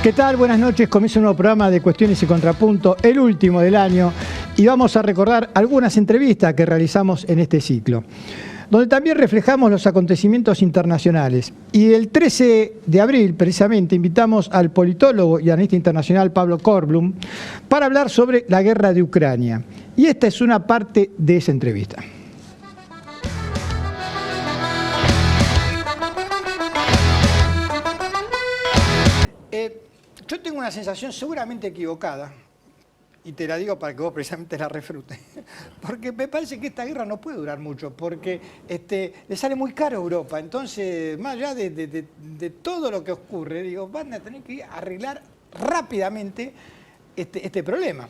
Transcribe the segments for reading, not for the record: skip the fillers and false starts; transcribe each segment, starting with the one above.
¿Qué tal? Buenas noches. Comienza un nuevo programa de Cuestiones y Contrapunto, el último del año, y vamos a recordar algunas entrevistas que realizamos en este ciclo, donde también reflejamos los acontecimientos internacionales. Y el 13 de abril, precisamente, invitamos al politólogo y analista internacional Pablo Korblum para hablar sobre la guerra de Ucrania. Y esta es una parte de esa entrevista. Yo tengo una sensación seguramente equivocada, y te la digo para que vos precisamente la refrutes, porque me parece que esta guerra no puede durar mucho, porque le sale muy caro a Europa. Entonces, más allá de todo lo que ocurre, digo, van a tener que arreglar rápidamente este problema.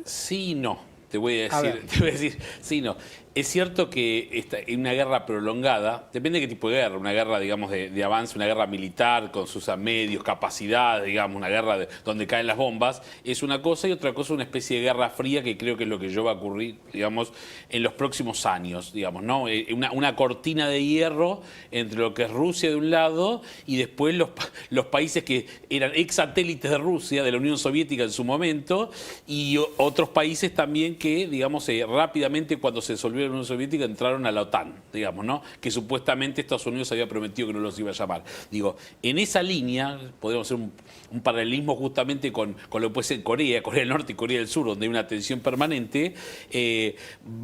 Sí y no, te voy a decir, sí y no. Es cierto que en una guerra prolongada, depende de qué tipo de guerra, una guerra, digamos, de avance, una guerra militar con sus medios, capacidades, digamos, una guerra donde caen las bombas, es una cosa, y otra cosa una especie de guerra fría, que creo que es lo que va a ocurrir, digamos, en los próximos años, digamos, ¿no? Una cortina de hierro entre lo que es Rusia de un lado y después los países que eran ex satélites de Rusia, de la Unión Soviética en su momento, y otros países también que, digamos, rápidamente cuando se disolvió la Unión Soviética entraron a la OTAN, digamos, ¿no? Que supuestamente Estados Unidos había prometido que no los iba a llamar. Digo, en esa línea podemos hacer un paralelismo justamente con lo que puede ser Corea del Norte y Corea del Sur, donde hay una tensión permanente.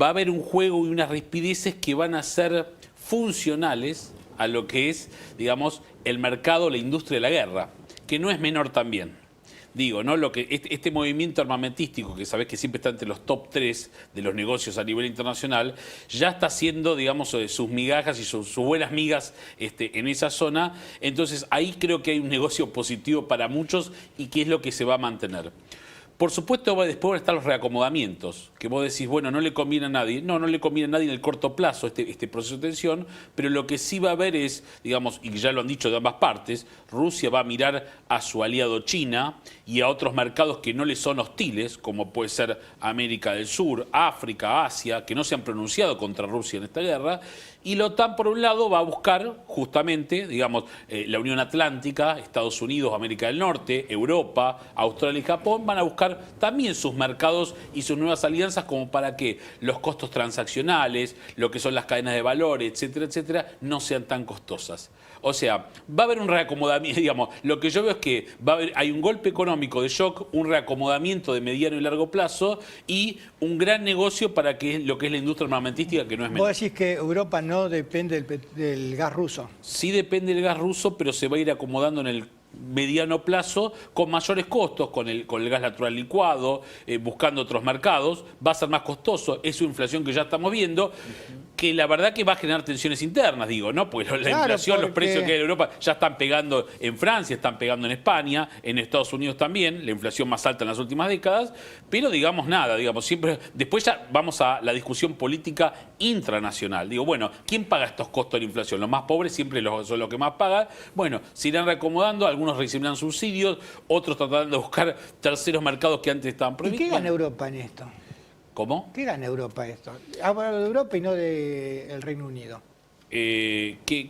Va a haber un juego y unas rispideces que van a ser funcionales a lo que es, digamos, el mercado, la industria de la guerra, que no es menor también. Digo, ¿no? Este movimiento armamentístico, que sabés que siempre está entre los top 3 de los negocios a nivel internacional, ya está haciendo, digamos, sus migajas y sus buenas migas en esa zona. Entonces, ahí creo que hay un negocio positivo para muchos y que es lo que se va a mantener. Por supuesto, después van a estar los reacomodamientos, que vos decís, bueno, no le conviene a nadie. No le conviene a nadie en el corto plazo este proceso de tensión, pero lo que sí va a haber es, digamos, y ya lo han dicho de ambas partes, Rusia va a mirar a su aliado China y a otros mercados que no le son hostiles, como puede ser América del Sur, África, Asia, que no se han pronunciado contra Rusia en esta guerra. Y la OTAN, por un lado, va a buscar justamente, digamos, la Unión Atlántica, Estados Unidos, América del Norte, Europa, Australia y Japón, van a buscar también sus mercados y sus nuevas alianzas, como para que los costos transaccionales, lo que son las cadenas de valor, etcétera, etcétera, no sean tan costosas. O sea, va a haber un reacomodamiento, digamos, lo que yo veo es que hay un golpe económico de shock, un reacomodamiento de mediano y largo plazo y un gran negocio para lo que es la industria armamentística, que no es menor. Vos decís que Europa no depende del gas ruso. Sí depende del gas ruso, pero se va a ir acomodando en el mediano plazo con mayores costos, con el gas natural licuado, buscando otros mercados. Va a ser más costoso, es su inflación que ya estamos viendo, que la verdad que va a generar tensiones internas, digo, ¿no? Porque la inflación, los precios que hay en Europa ya están pegando en Francia, están pegando en España, en Estados Unidos también, la inflación más alta en las últimas décadas, pero digamos nada, digamos, siempre, después ya vamos a la discusión política intranacional. Digo, bueno, ¿quién paga estos costos de la inflación? Los más pobres siempre son los que más pagan. Bueno, se irán reacomodando, algunos recibirán subsidios, otros tratando de buscar terceros mercados que antes estaban prohibidos. ¿Y qué gana Europa en esto? ¿Cómo? ¿Qué gana Europa esto? Hablo de Europa y no del Reino Unido. ¿Qué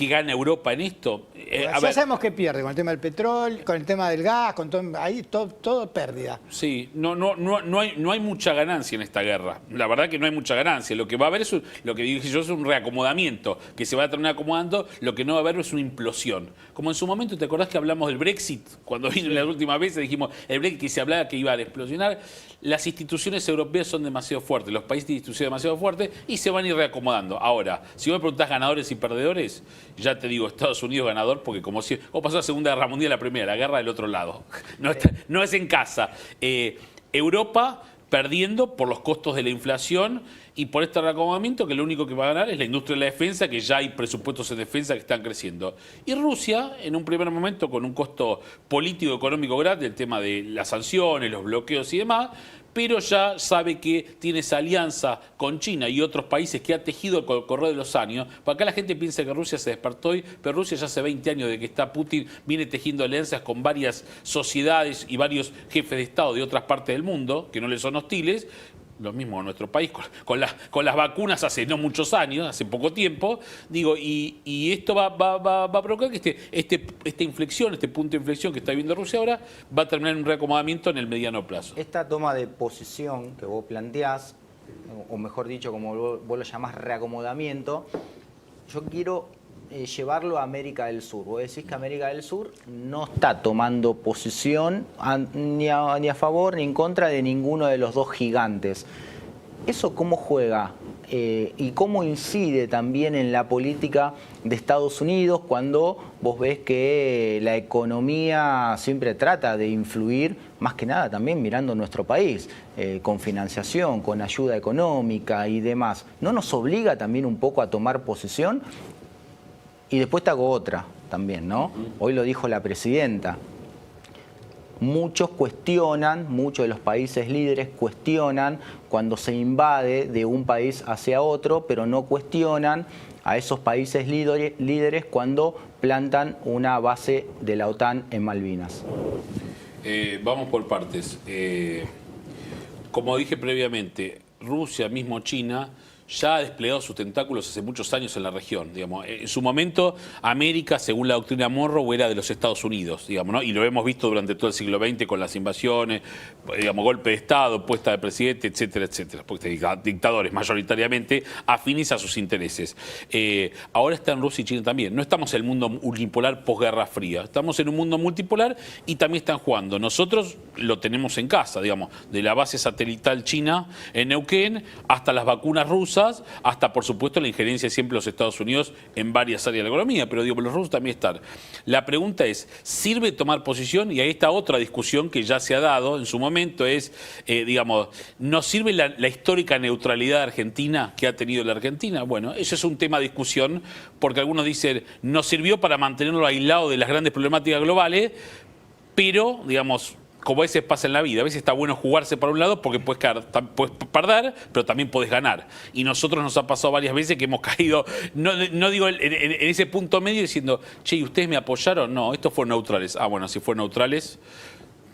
gana Europa en esto? Ya sabemos que pierde con el tema del petróleo, con el tema del gas, con todo, ahí todo pérdida. Sí, no hay mucha ganancia en esta guerra. La verdad que no hay mucha ganancia. Lo que va a haber es lo que dije yo, es un reacomodamiento, que se va a terminar acomodando. Lo que no va a haber es una implosión. Como en su momento, ¿te acordás que hablamos del Brexit? Cuando vino las últimas veces dijimos el Brexit, que se hablaba que iba a explosionar. Las instituciones europeas son demasiado fuertes, los países de instituciones demasiado fuertes y se van a ir reacomodando. Ahora, si vos me preguntás ganadores y perdedores, ya te digo, Estados Unidos ganador, porque como si pasó la Segunda Guerra Mundial, la Primera, la guerra del otro lado. No es en casa. Europa perdiendo por los costos de la inflación y por este reacomodamiento, que lo único que va a ganar es la industria de la defensa, que ya hay presupuestos en defensa que están creciendo. Y Rusia, en un primer momento, con un costo político económico grande, el tema de las sanciones, los bloqueos y demás, pero ya sabe que tiene esa alianza con China y otros países que ha tejido con el correr de los años. Por acá la gente piensa que Rusia se despertó hoy, pero Rusia ya hace 20 años de que está Putin, viene tejiendo alianzas con varias sociedades y varios jefes de Estado de otras partes del mundo, que no le son hostiles, lo mismo en nuestro país, con las vacunas hace no muchos años, hace poco tiempo, digo, y esto va a provocar que esta inflexión, este punto de inflexión que está viviendo Rusia ahora, va a terminar en un reacomodamiento en el mediano plazo. Esta toma de posición que vos planteás, o mejor dicho, como vos lo llamás, reacomodamiento, yo quiero llevarlo a América del Sur. Vos decís que América del Sur no está tomando posición ni a favor ni en contra de ninguno de los dos gigantes. ¿Eso cómo juega y cómo incide también en la política de Estados Unidos cuando vos ves que la economía siempre trata de influir, más que nada también mirando nuestro país, con financiación, con ayuda económica y demás? ¿No nos obliga también un poco a tomar posición? Y después te hago otra también, ¿no? Hoy lo dijo la presidenta. Muchos de los países líderes cuestionan cuando se invade de un país hacia otro, pero no cuestionan a esos países líderes cuando plantan una base de la OTAN en Malvinas. Vamos por partes. Como dije previamente, Rusia, mismo China, ya ha desplegado sus tentáculos hace muchos años en la región. Digamos. En su momento, América, según la doctrina Monroe, era de los Estados Unidos, digamos, ¿no? Y lo hemos visto durante todo el siglo XX con las invasiones, digamos, golpe de Estado, puesta de presidente, etcétera, etcétera. Porque dictadores mayoritariamente afines a sus intereses. Ahora están Rusia y China también. No estamos en el mundo unipolar posguerra fría. Estamos en un mundo multipolar y también están jugando. Nosotros lo tenemos en casa, digamos, de la base satelital china en Neuquén hasta las vacunas rusas, hasta por supuesto la injerencia siempre de los Estados Unidos en varias áreas de la economía, pero digo, los rusos también están. La pregunta es, ¿sirve tomar posición? Y ahí está otra discusión que ya se ha dado en su momento, es, digamos, ¿no sirve la histórica neutralidad de Argentina que ha tenido la Argentina? Bueno, eso es un tema de discusión, porque algunos dicen, no sirvió para mantenerlo aislado de las grandes problemáticas globales, pero, digamos, como a veces pasa en la vida, a veces está bueno jugarse para un lado porque puedes perder, pero también puedes ganar. Y nosotros nos ha pasado varias veces que hemos caído, no digo en ese punto medio diciendo, che, ¿y ustedes me apoyaron? No, estos fueron neutrales. Ah, bueno, si fueron neutrales,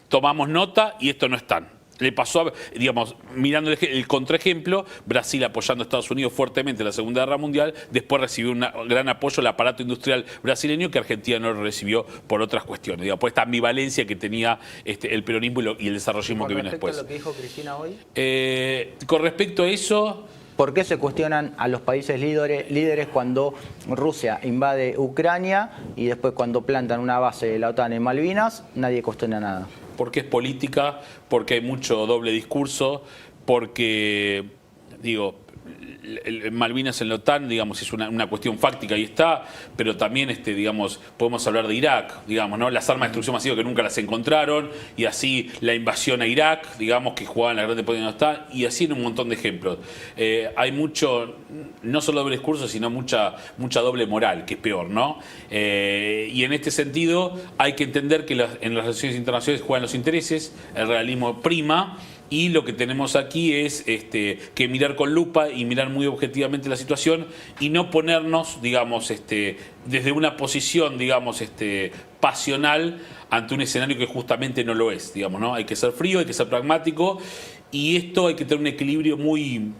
tomamos nota y esto no están. Le pasó, digamos, mirando el contraejemplo, Brasil apoyando a Estados Unidos fuertemente en la Segunda Guerra Mundial, después recibió un gran apoyo del aparato industrial brasileño que Argentina no lo recibió por otras cuestiones, digamos, por esta ambivalencia que tenía el peronismo y el desarrollismo que viene después. ¿Con respecto a lo que dijo Cristina hoy? Con respecto a eso... ¿Por qué se cuestionan a los países líderes cuando Rusia invade Ucrania y después cuando plantan una base de la OTAN en Malvinas, nadie cuestiona nada? Porque es política, porque hay mucho doble discurso, porque, digo, Malvinas en la OTAN, digamos, es una cuestión fáctica y está, pero también, digamos, podemos hablar de Irak, digamos, ¿no? Las armas de destrucción masiva que nunca las encontraron, y así la invasión a Irak, digamos, que jugaban las grandes potencias de la OTAN, y así en un montón de ejemplos. Hay mucho, no solo doble discurso, sino mucha doble moral, que es peor, ¿no? Y en este sentido hay que entender que en las relaciones internacionales juegan los intereses, el realismo prima. Y lo que tenemos aquí es que mirar con lupa y mirar muy objetivamente la situación y no ponernos, digamos, desde una posición, digamos, pasional ante un escenario que justamente no lo es, digamos, ¿no? Hay que ser frío, hay que ser pragmático y esto hay que tener un equilibrio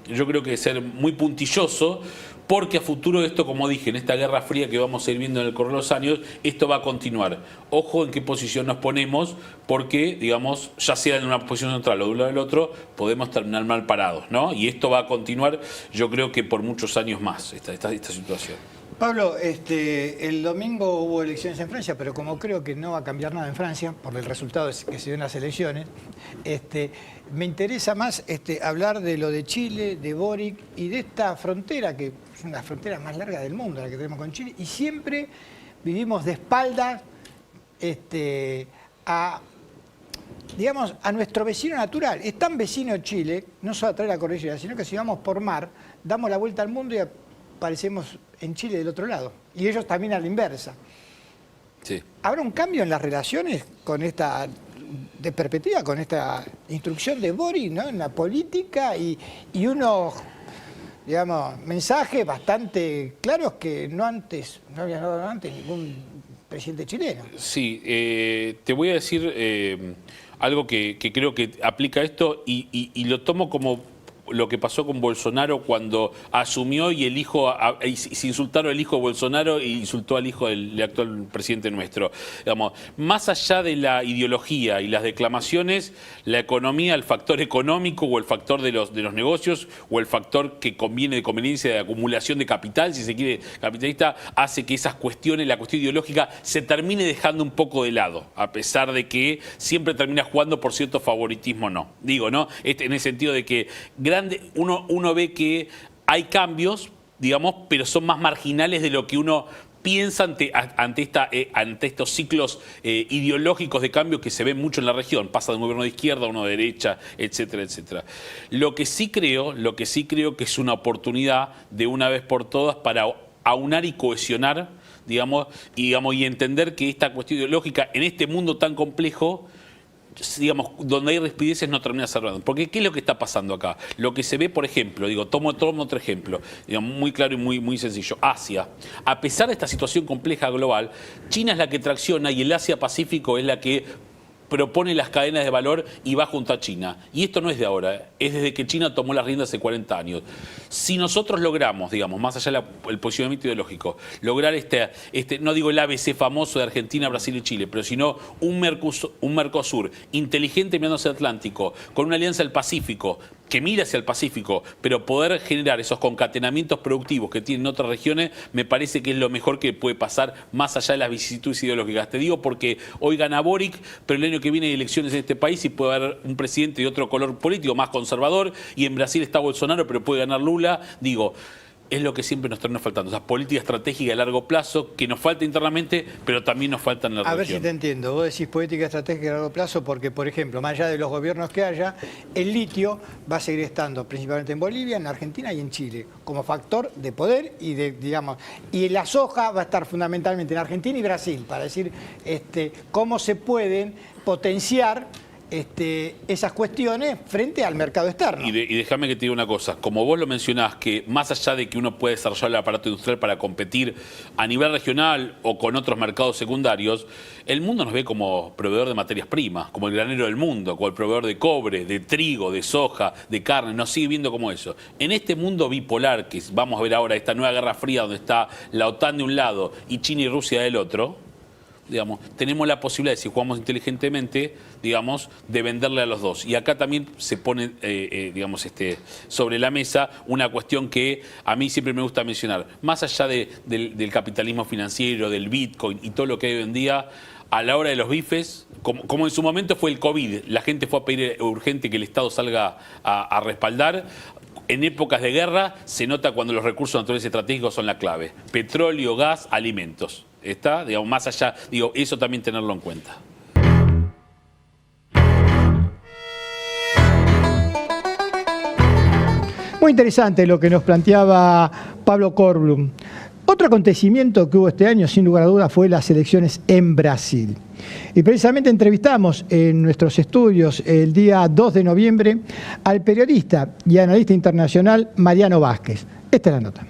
yo creo que ser muy puntilloso, porque a futuro esto, como dije, en esta guerra fría que vamos a ir viendo en el correr de los años, esto va a continuar. Ojo en qué posición nos ponemos, porque, digamos, ya sea en una posición neutral o de un lado o del otro, podemos terminar mal parados, ¿no? Y esto va a continuar, yo creo que por muchos años más, esta situación. Pablo, el domingo hubo elecciones en Francia, pero como creo que no va a cambiar nada en Francia, por el resultado que se dio en las elecciones, me interesa más hablar de lo de Chile, de Boric y de esta frontera, que es una frontera más larga del mundo, la que tenemos con Chile, y siempre vivimos de espaldas digamos, a nuestro vecino natural. Es tan vecino Chile, no solo a través de la cordillera, sino que si vamos por mar, damos la vuelta al mundo y aparecemos en Chile del otro lado. Y ellos también a la inversa. Sí. ¿Habrá un cambio en las relaciones con esta de perspectiva, con esta instrucción de Boric, ¿no? En la política y unos, digamos, mensajes bastante claros que no había dado antes ningún presidente chileno? Sí, te voy a decir algo que creo que aplica esto y lo tomo como lo que pasó con Bolsonaro cuando asumió y se insultaron al hijo de Bolsonaro y insultó al hijo del actual presidente nuestro. Digamos, más allá de la ideología y las declamaciones, la economía, el factor económico o el factor de los negocios o el factor que conviene de conveniencia de acumulación de capital, si se quiere, capitalista, hace que esas cuestiones, la cuestión ideológica, se termine dejando un poco de lado, a pesar de que siempre termina jugando por cierto favoritismo, no. Digo, ¿no? En el sentido de que uno ve que hay cambios, digamos, pero son más marginales de lo que uno piensa ante estos ciclos ideológicos de cambio que se ven mucho en la región. Pasa de un gobierno de izquierda a uno de derecha, etcétera, etcétera. Lo que sí creo que es una oportunidad de una vez por todas para aunar y cohesionar, digamos, y entender que esta cuestión ideológica en este mundo tan complejo, digamos, donde hay rispideces no termina cerrando. Porque ¿qué es lo que está pasando acá? Lo que se ve, por ejemplo, tomo otro ejemplo, digamos, muy claro y muy sencillo. Asia. A pesar de esta situación compleja global, China es la que tracciona y el Asia-Pacífico es la que propone las cadenas de valor y va junto a China. Y esto no es de ahora, es desde que China tomó las riendas hace 40 años. Si nosotros logramos, digamos, más allá del posicionamiento ideológico, lograr no digo el ABC famoso de Argentina, Brasil y Chile, pero sino un Mercosur inteligente mirando hacia el Atlántico, con una alianza del Pacífico, que mira hacia el Pacífico, pero poder generar esos concatenamientos productivos que tienen otras regiones, me parece que es lo mejor que puede pasar más allá de las vicisitudes ideológicas. Te digo porque hoy gana Boric, pero el año que viene hay elecciones en este país y puede haber un presidente de otro color político, más conservador, y en Brasil está Bolsonaro, pero puede ganar Lula. Digo, es lo que siempre nos termina faltando, esa política estratégica a largo plazo que nos falta internamente, pero también nos falta en la región. A ver si te entiendo, vos decís política estratégica a largo plazo porque, por ejemplo, más allá de los gobiernos que haya, el litio va a seguir estando principalmente en Bolivia, en Argentina y en Chile, como factor de poder y y la soja va a estar fundamentalmente en Argentina y Brasil, para decir cómo se pueden potenciar esas cuestiones frente al mercado externo. Y déjame que te diga una cosa, como vos lo mencionás, que más allá de que uno puede desarrollar el aparato industrial para competir a nivel regional o con otros mercados secundarios, el mundo nos ve como proveedor de materias primas, como el granero del mundo, como el proveedor de cobre, de trigo, de soja, de carne, nos sigue viendo como eso. En este mundo bipolar, que vamos a ver ahora, esta nueva guerra fría donde está la OTAN de un lado y China y Rusia del otro, digamos, tenemos la posibilidad, si jugamos inteligentemente, digamos, de venderle a los dos. Y acá también se pone, digamos, sobre la mesa una cuestión que a mí siempre me gusta mencionar. Más allá del capitalismo financiero, del Bitcoin y todo lo que hay hoy en día, a la hora de los bifes, como en su momento fue el COVID, la gente fue a pedir urgente que el Estado salga a respaldar. En épocas de guerra se nota cuando los recursos naturales estratégicos son la clave. Petróleo, gas, alimentos. Está, digamos, más allá, digo, eso también tenerlo en cuenta. Muy interesante lo que nos planteaba Pablo Korblum. Otro acontecimiento que hubo este año, sin lugar a dudas, fue las elecciones en Brasil. Y precisamente entrevistamos en nuestros estudios el día 2 de noviembre al periodista y analista internacional Mariano Vázquez. Esta es la nota.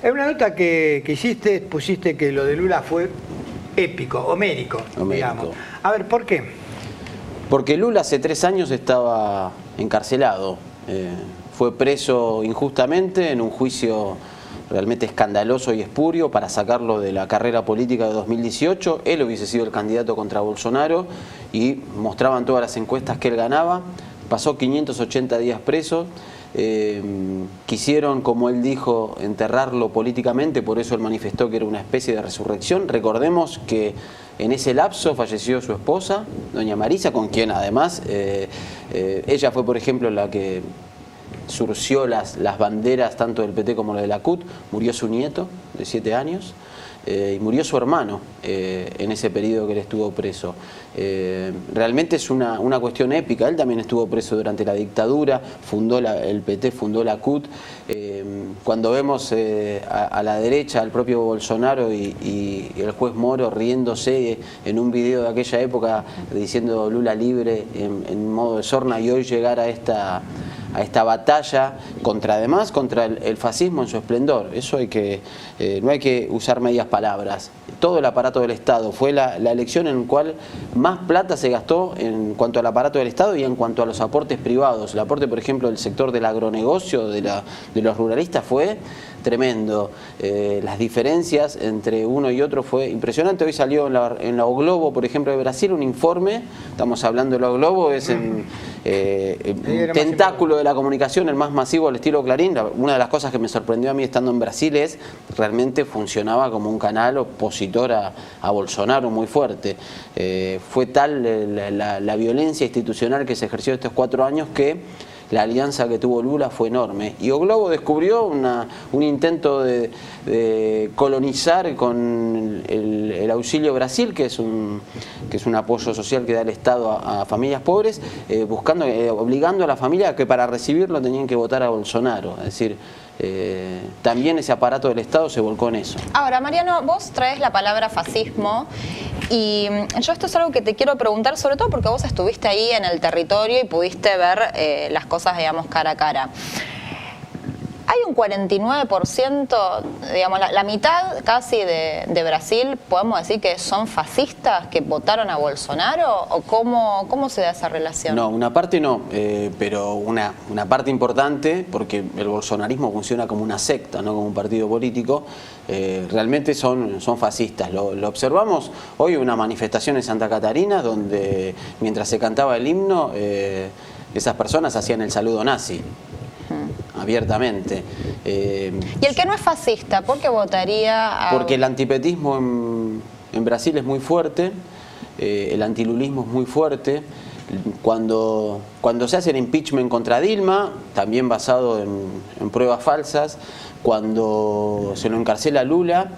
En una nota que hiciste, pusiste que lo de Lula fue épico, homérico, digamos. A ver, ¿por qué? Porque Lula hace 3 años estaba encarcelado. Fue preso injustamente en un juicio realmente escandaloso y espurio para sacarlo de la carrera política de 2018. Él hubiese sido el candidato contra Bolsonaro y mostraban todas las encuestas que él ganaba. Pasó 580 días preso. Quisieron, como él dijo, enterrarlo políticamente, por eso él manifestó que era una especie de resurrección. Recordemos que en ese lapso falleció su esposa, doña Marisa, con quien además ella fue, por ejemplo, la que surció las banderas tanto del PT como de la CUT. Murió su nieto de 7 años. Y murió su hermano en ese periodo que él estuvo preso. Realmente es una cuestión épica. Él también estuvo preso durante la dictadura, fundó el PT, fundó la CUT. Cuando vemos a la derecha al propio Bolsonaro y el juez Moro riéndose en un video de aquella época diciendo Lula libre en modo de sorna, y hoy llegar a esta batalla contra el fascismo en su esplendor. Eso no hay que usar medias palabras. todo el aparato del Estado. Fue la elección en la cual más plata se gastó en cuanto al aparato del Estado y en cuanto a los aportes privados. El aporte, por ejemplo, del sector del agronegocio, de los ruralistas, fue tremendo. Las diferencias entre uno y otro fue impresionante. Hoy salió en la O Globo, por ejemplo, de Brasil, un informe. Estamos hablando de la O Globo, es un tentáculo de la comunicación, el más masivo al estilo Clarín. Una de las cosas que me sorprendió a mí estando en Brasil es realmente funcionaba como un canal opositor a Bolsonaro muy fuerte. Fue tal la violencia institucional que se ejerció estos 4 años que la alianza que tuvo Lula fue enorme. Y O Globo descubrió un intento de colonizar con el Auxilio Brasil, que es un apoyo social que da el Estado a familias pobres, obligando a la familia a que para recibirlo tenían que votar a Bolsonaro. Es decir, también ese aparato del Estado se volcó en eso. Ahora, Mariano, vos traes la palabra fascismo y yo esto es algo que te quiero preguntar, sobre todo porque vos estuviste ahí en el territorio y pudiste ver las cosas, digamos, cara a cara. Hay un 49%, digamos, la mitad casi de Brasil, podemos decir que son fascistas que votaron a Bolsonaro, o cómo se da esa relación. No, una parte no, pero una parte importante, porque el bolsonarismo funciona como una secta, no como un partido político, realmente son fascistas. Lo observamos hoy en una manifestación en Santa Catarina, donde mientras se cantaba el himno, esas personas hacían el saludo nazi. Abiertamente. ¿Y el que no es fascista, por qué votaría a...? Porque el antipetismo en Brasil es muy fuerte, el antilulismo es muy fuerte. Cuando se hace el impeachment contra Dilma, también basado en pruebas falsas, cuando se lo encarcela Lula,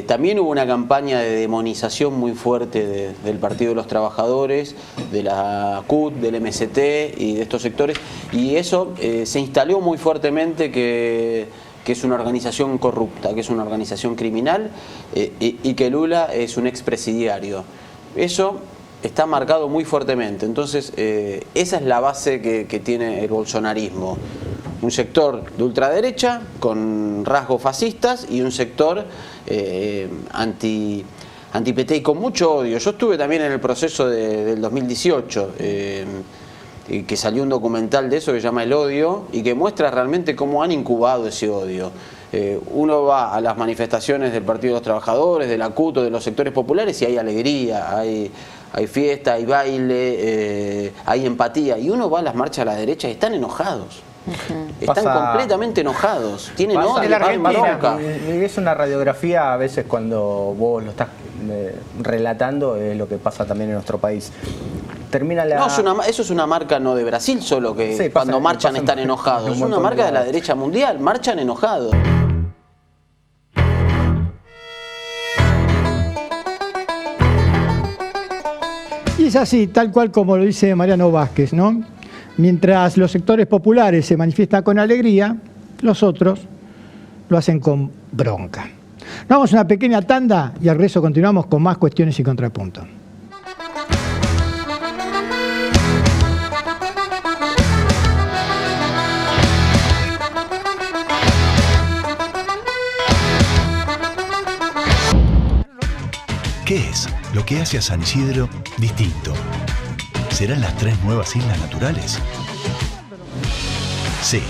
también hubo una campaña de demonización muy fuerte del Partido de los Trabajadores, de la CUT, del MST y de estos sectores, y eso se instaló muy fuertemente que es una organización corrupta, que es una organización criminal y que Lula es un expresidiario. Eso está marcado muy fuertemente. Entonces, esa es la base que tiene el bolsonarismo. Un sector de ultraderecha con rasgos fascistas y un sector anti-PT y con mucho odio. Yo estuve también en el proceso del 2018, que salió un documental de eso que se llama El Odio y que muestra realmente cómo han incubado ese odio. Uno va a las manifestaciones del Partido de los Trabajadores, de la CUT, de los sectores populares y hay alegría, hay fiesta, hay baile, hay empatía. Y uno va a las marchas a la derecha y están enojados. Están completamente enojados. Tienen odio, en la Argentina. bronca. Es una radiografía a veces cuando vos lo estás relatando, es lo que pasa también en nuestro país. Termina la... No, eso es una marca no de Brasil solo, que sí, cuando marchan están enojados. Es una marca de la derecha mundial, marchan enojados. Y es así, tal cual como lo dice Mariano Vázquez, ¿no? Mientras los sectores populares se manifiestan con alegría, los otros lo hacen con bronca. Nos vamos a una pequeña tanda y al regreso continuamos con más cuestiones y contrapuntos. ¿Qué es lo que hace a San Isidro distinto? ¿Serán las 3 nuevas islas naturales? Sí,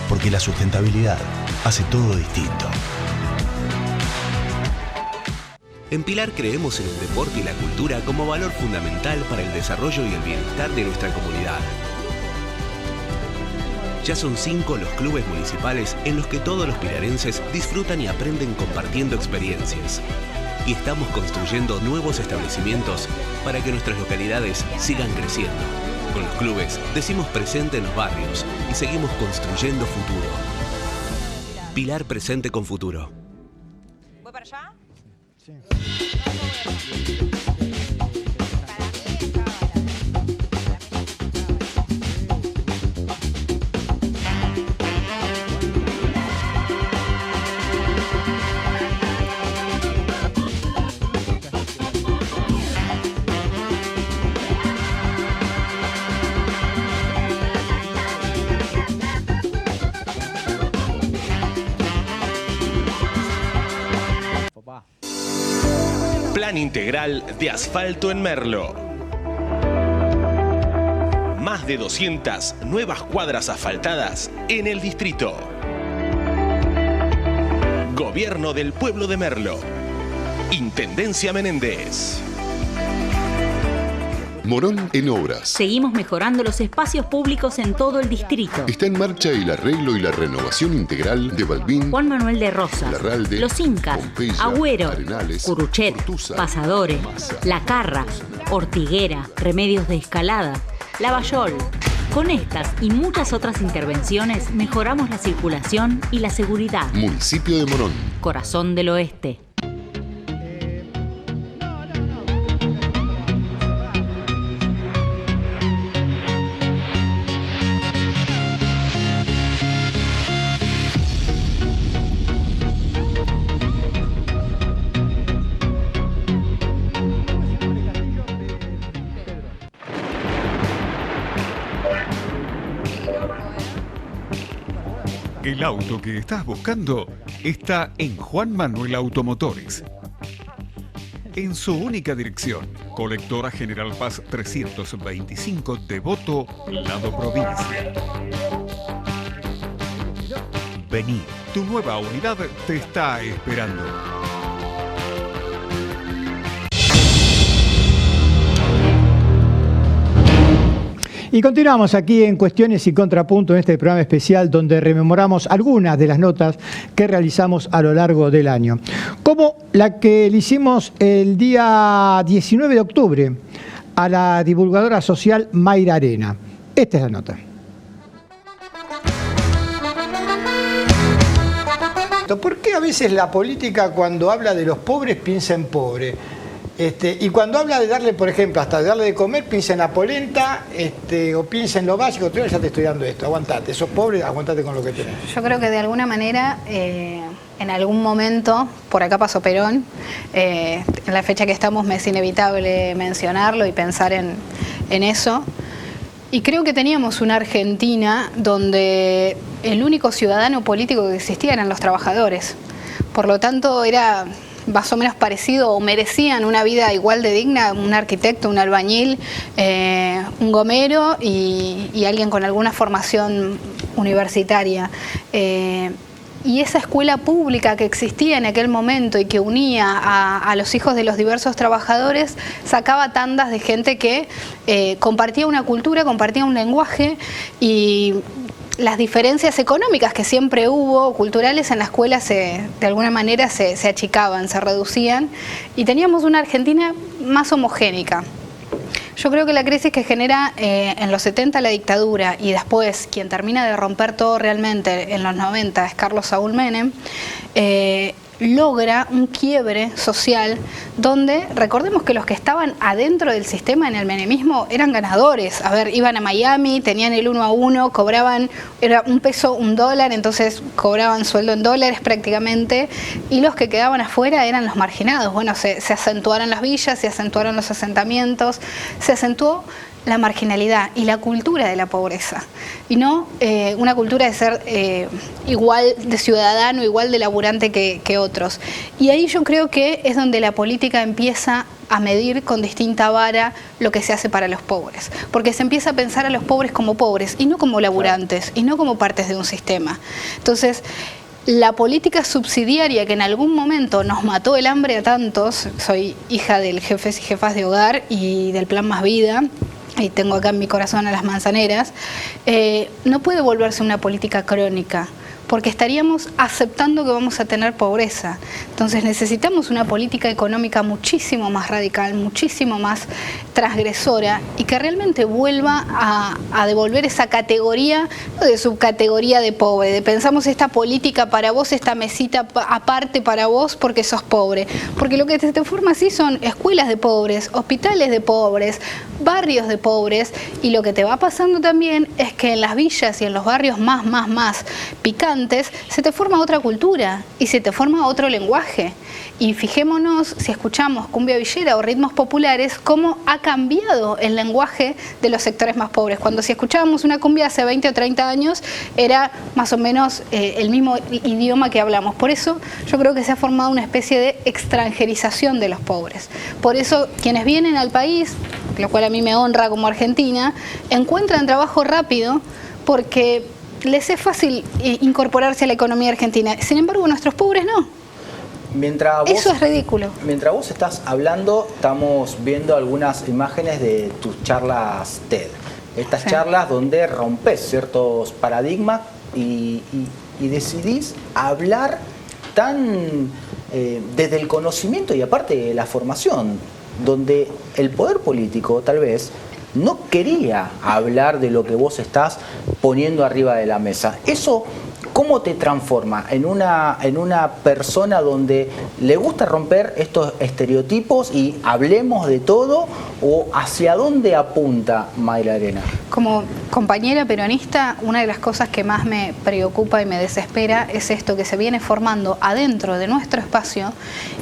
porque la sustentabilidad hace todo distinto. En Pilar creemos en el deporte y la cultura como valor fundamental para el desarrollo y el bienestar de nuestra comunidad. Ya son 5 los clubes municipales en los que todos los pilarenses disfrutan y aprenden compartiendo experiencias. Y estamos construyendo nuevos establecimientos para que nuestras localidades sigan creciendo. Con los clubes decimos presente en los barrios y seguimos construyendo futuro. Pilar presente con futuro. ¿Voy para allá? Sí. Plan Integral de Asfalto en Merlo. Más de 200 nuevas cuadras asfaltadas en el distrito. Gobierno del Pueblo de Merlo. Intendencia Menéndez. Morón en obras. Seguimos mejorando los espacios públicos en todo el distrito. Está en marcha el arreglo y la renovación integral de Balbín, Juan Manuel de Rosas, Larralde, Los Incas, Pompeya, Agüero, Arenales, Curuchet, Ortuza, Pasadores, Masa, La Carra, Ortiguera, Remedios de Escalada, Lavallol. Con estas y muchas otras intervenciones mejoramos la circulación y la seguridad. Municipio de Morón. Corazón del Oeste. El auto que estás buscando está en Juan Manuel Automotores. En su única dirección, Colectora General Paz 325, Devoto, Lado Provincia. Vení, tu nueva unidad te está esperando. Y continuamos aquí en Cuestiones y Contrapunto, en este programa especial donde rememoramos algunas de las notas que realizamos a lo largo del año. Como la que le hicimos el día 19 de octubre a la divulgadora social Mayra Arena. Esta es la nota. ¿Por qué a veces la política cuando habla de los pobres piensa en pobre? Y cuando habla de darle, por ejemplo, hasta de darle de comer, piensa en la polenta, o piensa en lo básico, tú ya te estoy dando esto, aguantate, sos pobre, aguantate con lo que tenés. Yo creo que de alguna manera, en algún momento, por acá pasó Perón, en la fecha que estamos me es inevitable mencionarlo y pensar en eso. Y creo que teníamos una Argentina donde el único ciudadano político que existía eran los trabajadores. Por lo tanto, era más o menos parecido o merecían una vida igual de digna un arquitecto, un albañil, un gomero y alguien con alguna formación universitaria. Y esa escuela pública que existía en aquel momento y que unía a los hijos de los diversos trabajadores sacaba tandas de gente que compartía una cultura, compartía un lenguaje, y las diferencias económicas que siempre hubo, culturales, en la escuela de alguna manera se achicaban, se reducían, y teníamos una Argentina más homogénica. Yo creo que la crisis que genera en los 70 la dictadura, y después quien termina de romper todo realmente en los 90 es Carlos Saúl Menem, logra un quiebre social donde, recordemos que los que estaban adentro del sistema en el menemismo eran ganadores. A ver, iban a Miami, tenían el 1 a 1, cobraban, era $1, $1, entonces cobraban sueldo en dólares prácticamente, y los que quedaban afuera eran los marginados. Bueno, se acentuaron las villas, se acentuaron los asentamientos, se acentuó la marginalidad y la cultura de la pobreza, y no una cultura de ser igual de ciudadano, igual de laburante que otros. Y ahí yo creo que es donde la política empieza a medir con distinta vara lo que se hace para los pobres, porque se empieza a pensar a los pobres como pobres y no como laburantes, y no como partes de un sistema. Entonces, la política subsidiaria que en algún momento nos mató el hambre a tantos, soy hija del jefes y jefas de hogar y del Plan Más Vida, y tengo acá en mi corazón a las manzaneras, no puede volverse una política crónica, porque estaríamos aceptando que vamos a tener pobreza. Entonces necesitamos una política económica muchísimo más radical, muchísimo más transgresora, y que realmente vuelva a devolver esa categoría, no de subcategoría de pobre, de pensamos esta política para vos, esta mesita aparte para vos porque sos pobre. Porque lo que te forma así son escuelas de pobres, hospitales de pobres, barrios de pobres, y lo que te va pasando también es que en las villas y en los barrios más picantes, habitantes, se te forma otra cultura y se te forma otro lenguaje. Y fijémonos, si escuchamos cumbia villera o ritmos populares, cómo ha cambiado el lenguaje de los sectores más pobres. Cuando si escuchábamos una cumbia hace 20 o 30 años, era más o menos el mismo idioma que hablamos. Por eso yo creo que se ha formado una especie de extranjerización de los pobres. Por eso quienes vienen al país, lo cual a mí me honra como argentina, encuentran trabajo rápido porque les es fácil incorporarse a la economía argentina. Sin embargo, nuestros pobres no. Eso es ridículo. Mientras vos estás hablando, estamos viendo algunas imágenes de tus charlas TED. Estas charlas donde rompes ciertos paradigmas y decidís hablar tan desde el conocimiento y aparte de la formación, donde el poder político tal vez no quería hablar de lo que vos estás poniendo arriba de la mesa. Eso, ¿cómo te transforma en una persona donde le gusta romper estos estereotipos y hablemos de todo? ¿O hacia dónde apunta Mayra Arena? Como compañera peronista, una de las cosas que más me preocupa y me desespera es esto que se viene formando adentro de nuestro espacio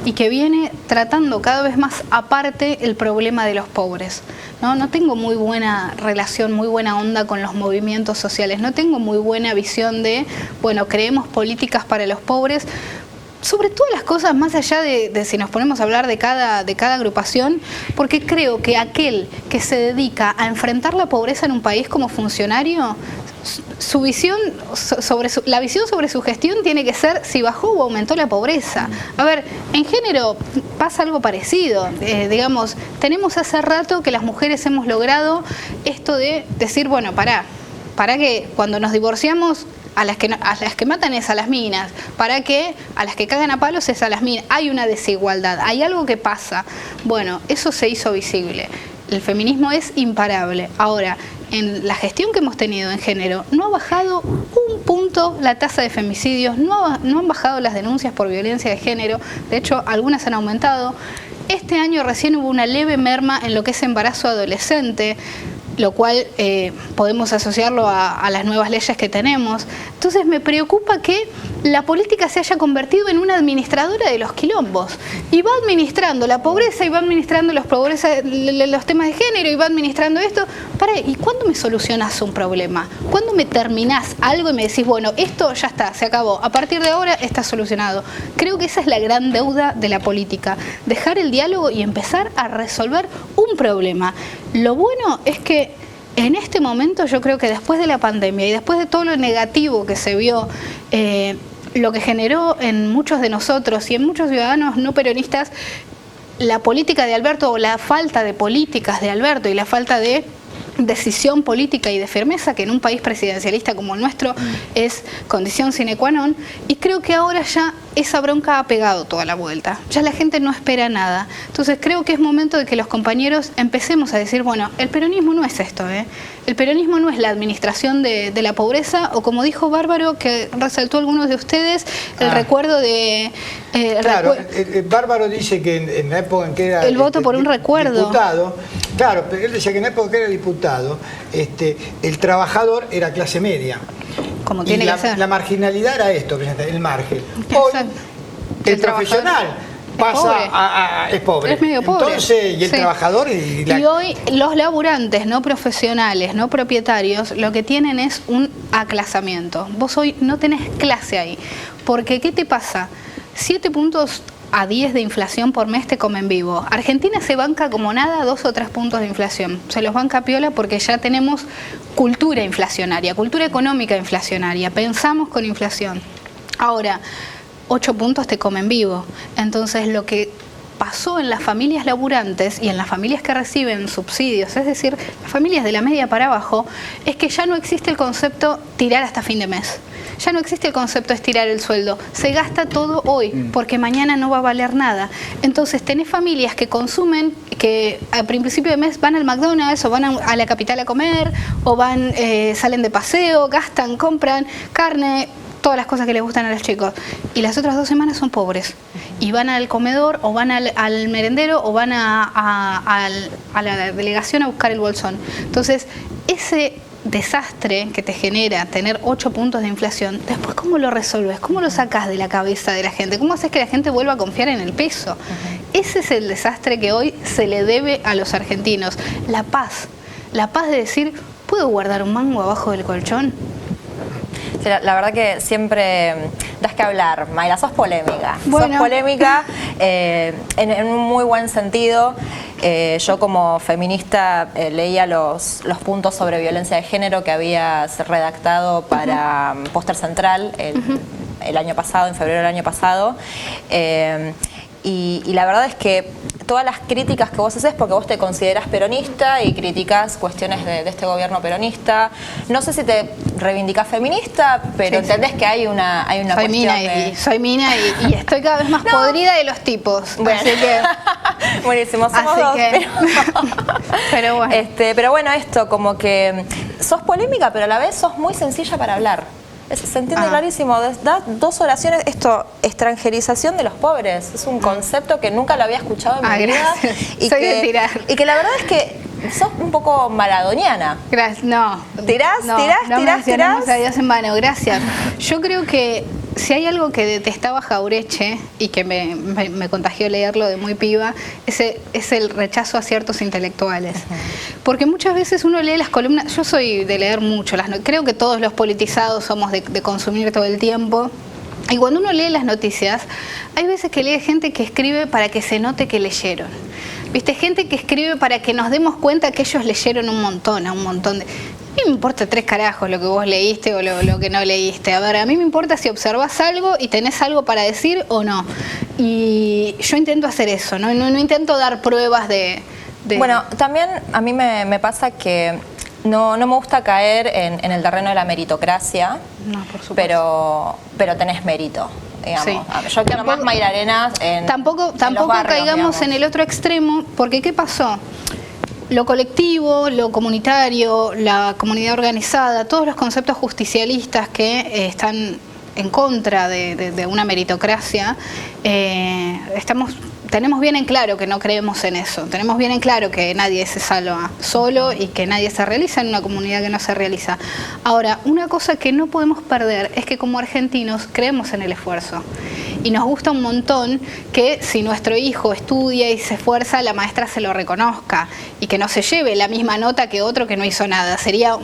y que viene tratando cada vez más aparte el problema de los pobres. No tengo muy buena relación, muy buena onda con los movimientos sociales, no tengo muy buena visión de, bueno, creemos políticas para los pobres. Sobre todas las cosas, más allá de si nos ponemos a hablar de cada agrupación, porque creo que aquel que se dedica a enfrentar la pobreza en un país como funcionario, su visión la visión sobre su gestión tiene que ser si bajó o aumentó la pobreza. A ver, en género pasa algo parecido. Digamos, tenemos hace rato que las mujeres hemos logrado esto de decir, bueno, para que cuando nos divorciamos, a las que matan es a las minas, para que a las que cagan a palos es a las minas. Hay una desigualdad, hay algo que pasa. Bueno, eso se hizo visible. El feminismo es imparable. Ahora, en la gestión que hemos tenido en género, no ha bajado un punto la tasa de femicidios, no han bajado las denuncias por violencia de género, de hecho algunas han aumentado. Este año recién hubo una leve merma en lo que es embarazo adolescente, lo cual podemos asociarlo a las nuevas leyes que tenemos. Entonces me preocupa que la política se haya convertido en una administradora de los quilombos y va administrando la pobreza y va administrando los temas de género y va administrando esto. ¿Y cuándo me solucionás un problema? ¿Cuándo me terminás algo y me decís, bueno, esto ya está, se acabó, a partir de ahora está solucionado? Creo que esa es la gran deuda de la política, dejar el diálogo y empezar a resolver un problema. Lo bueno es que en este momento yo creo que después de la pandemia y después de todo lo negativo que se vio, lo que generó en muchos de nosotros y en muchos ciudadanos no peronistas, la política de Alberto o la falta de políticas de Alberto y la falta de decisión política y de firmeza, que en un país presidencialista como el nuestro es condición sine qua non, y creo que ahora ya esa bronca ha pegado toda la vuelta, ya la gente no espera nada. Entonces creo que es momento de que los compañeros empecemos a decir, bueno, el peronismo no es esto, el peronismo no es la administración de la pobreza, o como dijo Bárbaro, que resaltó algunos de ustedes, el recuerdo de... claro, Bárbaro dice que en la época en que era el voto por un recuerdo. Diputado, claro, pero él decía que en la época en que era diputado, el trabajador era clase media. Como tiene que ser. La marginalidad era esto, el margen. Hoy, el profesional pasa es pobre. Es medio pobre. Entonces, y el trabajador... Y hoy los laburantes no profesionales, no propietarios, lo que tienen es un aclasamiento. Vos hoy no tenés clase ahí. Porque, ¿qué te pasa? 7 puntos a 10 de inflación por mes te comen vivo. Argentina se banca como nada 2 o 3 puntos de inflación. Se los banca piola porque ya tenemos cultura inflacionaria, cultura económica inflacionaria. Pensamos con inflación. Ahora, 8 puntos te comen vivo. Entonces, lo que pasó en las familias laburantes y en las familias que reciben subsidios, es decir, las familias de la media para abajo, es que ya no existe el concepto tirar hasta fin de mes. Ya no existe el concepto de estirar el sueldo. Se gasta todo hoy, porque mañana no va a valer nada. Entonces, tenés familias que consumen, que al principio de mes van al McDonald's o van a la capital a comer, o salen de paseo, gastan, compran carne, todas las cosas que les gustan a los chicos. Y las otras 2 semanas son pobres. Y van al comedor, o van al merendero, o van a la delegación a buscar el bolsón. Entonces, ese desastre que te genera tener 8 puntos de inflación, después ¿cómo lo resolves? ¿Cómo lo sacás de la cabeza de la gente? ¿Cómo haces que la gente vuelva a confiar en el peso? Ese es el desastre que hoy se le debe a los argentinos. La paz de decir, ¿puedo guardar un mango abajo del colchón? Sí, la verdad que siempre das que hablar, Mayra, sos polémica. Bueno. Sos polémica en un muy buen sentido. Yo como feminista leía los puntos sobre violencia de género que habías redactado para Póster Central el año pasado, en febrero del año pasado. Y la verdad es que todas las críticas que vos haces, porque vos te considerás peronista y criticás cuestiones de este gobierno peronista. No sé si te reivindicás feminista, pero sí, entendés que hay una soy mina soy mina y estoy cada vez más podrida de los tipos. Bueno. Así que buenísimo, somos dos. Pero bueno. Pero bueno, esto como que sos polémica, pero a la vez sos muy sencilla para hablar. Se entiende clarísimo. Da 2 oraciones. Esto, extranjerización de los pobres, es un concepto que nunca lo había escuchado en mi vida. Y soy de tirar. Y que la verdad es que sos un poco maradoniana. Gracias. No. ¿Tirás? No mencionamos a Dios en vano. Gracias. Yo creo que si hay algo que detestaba Jaureche y que me contagió leerlo de muy piba, es el rechazo a ciertos intelectuales. Porque muchas veces uno lee las columnas, yo soy de leer mucho, creo que todos los politizados somos de consumir todo el tiempo. Y cuando uno lee las noticias, hay veces que lee gente que escribe para que se note que leyeron. ¿Viste? Gente que escribe para que nos demos cuenta que ellos leyeron un montón de... A mí me importa 3 carajos lo que vos leíste o lo que no leíste. A ver, a mí me importa si observás algo y tenés algo para decir o no. Y yo intento hacer eso, no intento dar pruebas de... Bueno, también a mí me pasa que no me gusta caer en el terreno de la meritocracia. No, por supuesto. Pero tenés mérito. Digamos. Sí. Yo quiero más Mayra Arenas tampoco los barrios, caigamos digamos, en el otro extremo, porque ¿qué pasó? Lo colectivo, lo comunitario, la comunidad organizada, todos los conceptos justicialistas que están en contra de una meritocracia, tenemos bien en claro que no creemos en eso. Tenemos bien en claro que nadie se salva solo y que nadie se realiza en una comunidad que no se realiza. Ahora, una cosa que no podemos perder es que como argentinos creemos en el esfuerzo. Y nos gusta un montón que si nuestro hijo estudia y se esfuerza, la maestra se lo reconozca y que no se lleve la misma nota que otro que no hizo nada. Sería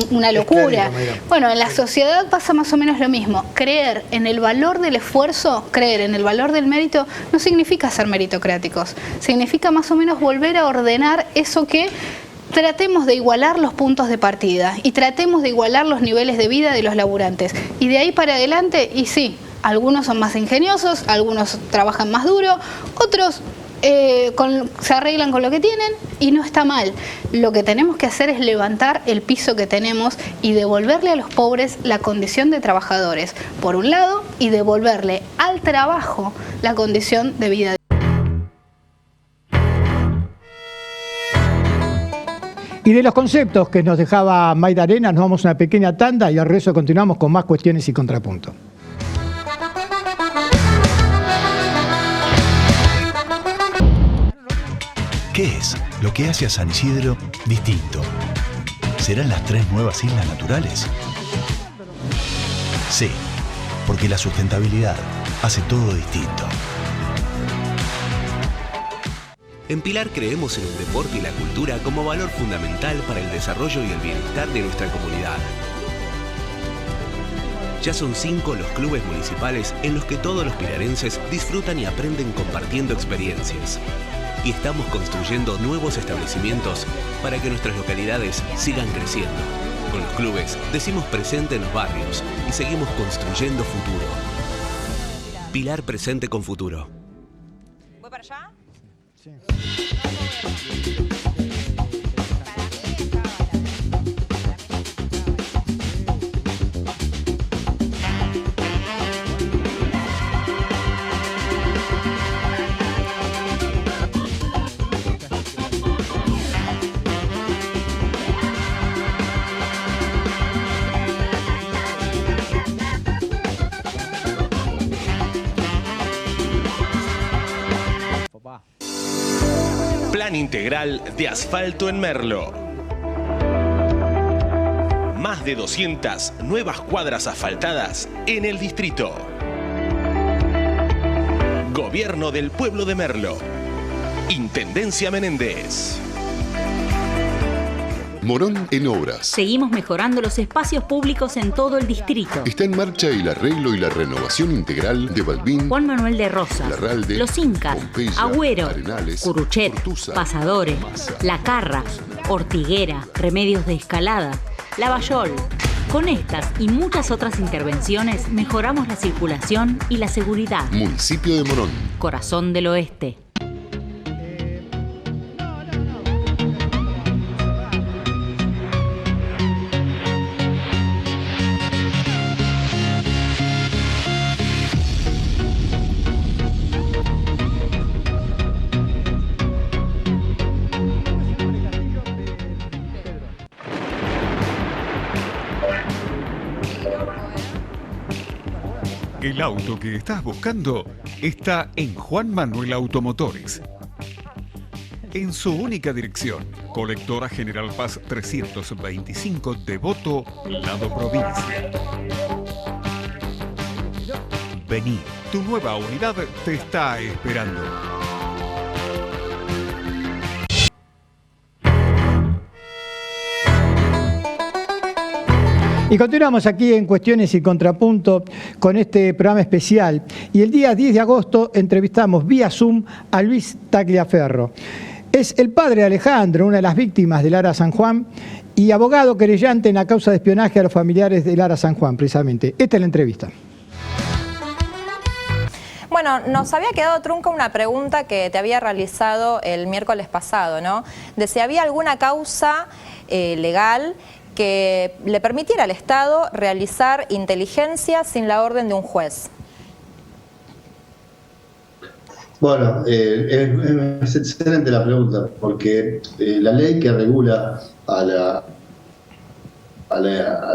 una locura. Bueno, en la sociedad pasa más o menos lo mismo. Creer en el valor del esfuerzo, creer en el valor del mérito, no significa ser meritocráticos. Significa más o menos volver a ordenar eso que tratemos de igualar los puntos de partida y tratemos de igualar los niveles de vida de los laburantes. Y de ahí para adelante, y sí, algunos son más ingeniosos, algunos trabajan más duro, otros se arreglan con lo que tienen y no está mal. Lo que tenemos que hacer es levantar el piso que tenemos y devolverle a los pobres la condición de trabajadores, por un lado, y devolverle al trabajo la condición de vida. Y de los conceptos que nos dejaba Mayra Arenas, nos vamos a una pequeña tanda y al regreso continuamos con más cuestiones y contrapunto. ¿Qué es lo que hace a San Isidro distinto? ¿Serán las 3 nuevas islas naturales? Sí, porque la sustentabilidad hace todo distinto. En Pilar creemos en el deporte y la cultura como valor fundamental para el desarrollo y el bienestar de nuestra comunidad. Ya son 5 los clubes municipales en los que todos los pilarenses disfrutan y aprenden compartiendo experiencias. Y estamos construyendo nuevos establecimientos para que nuestras localidades sigan creciendo. Con los clubes decimos presente en los barrios y seguimos construyendo futuro. Pilar presente con futuro. ¿Voy para allá? Sí. Plan Integral de Asfalto en Merlo. más de 200 nuevas cuadras asfaltadas en el distrito. Gobierno del Pueblo de Merlo. Intendencia Menéndez. Morón en obras. Seguimos mejorando los espacios públicos en todo el distrito. Está en marcha el arreglo y la renovación integral de Balbín, Juan Manuel de Rosas, Larralde, Los Incas, Pompeya, Agüero, Arenales, Curuchet, Ortuza, Pasadores, La Carra, Ortiguera, Remedios de Escalada, Lavallol. Con estas y muchas otras intervenciones mejoramos la circulación y la seguridad. Municipio de Morón. Corazón del Oeste. El auto que estás buscando está en Juan Manuel Automotores. En su única dirección, Colectora General Paz 325, Devoto, Lado Provincia. Vení, tu nueva unidad te está esperando. Y continuamos aquí en Cuestiones y Contrapunto con este programa especial. Y el día 10 de agosto entrevistamos vía Zoom a Luis Tagliaferro. Es el padre de Alejandro, una de las víctimas del ARA San Juan, y abogado querellante en la causa de espionaje a los familiares del ARA San Juan, precisamente. Esta es la entrevista. Bueno, nos había quedado trunca una pregunta que te había realizado el miércoles pasado, ¿no? De si había alguna causa legal que le permitiera al Estado realizar inteligencia sin la orden de un juez. Bueno, es excelente la pregunta, porque la ley que regula a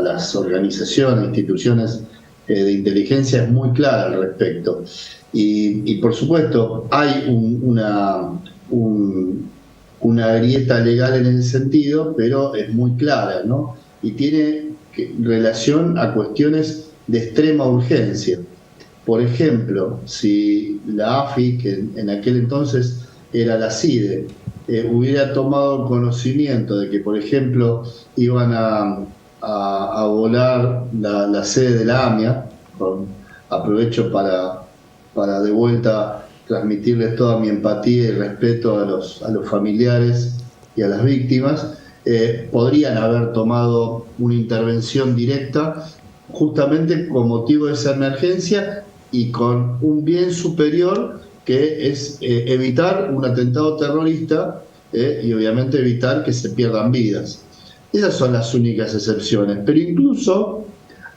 las organizaciones, instituciones de inteligencia es muy clara al respecto. Y por supuesto hay una grieta legal en ese sentido, pero es muy clara, ¿no? Y tiene relación a cuestiones de extrema urgencia. Por ejemplo, si la AFI, que en aquel entonces era la CIDE, hubiera tomado conocimiento de que, por ejemplo, iban a volar la sede de la AMIA, aprovecho para de vuelta transmitirles toda mi empatía y respeto a los familiares y a las víctimas, podrían haber tomado una intervención directa justamente con motivo de esa emergencia y con un bien superior que es evitar un atentado terrorista y obviamente evitar que se pierdan vidas. Esas son las únicas excepciones, pero incluso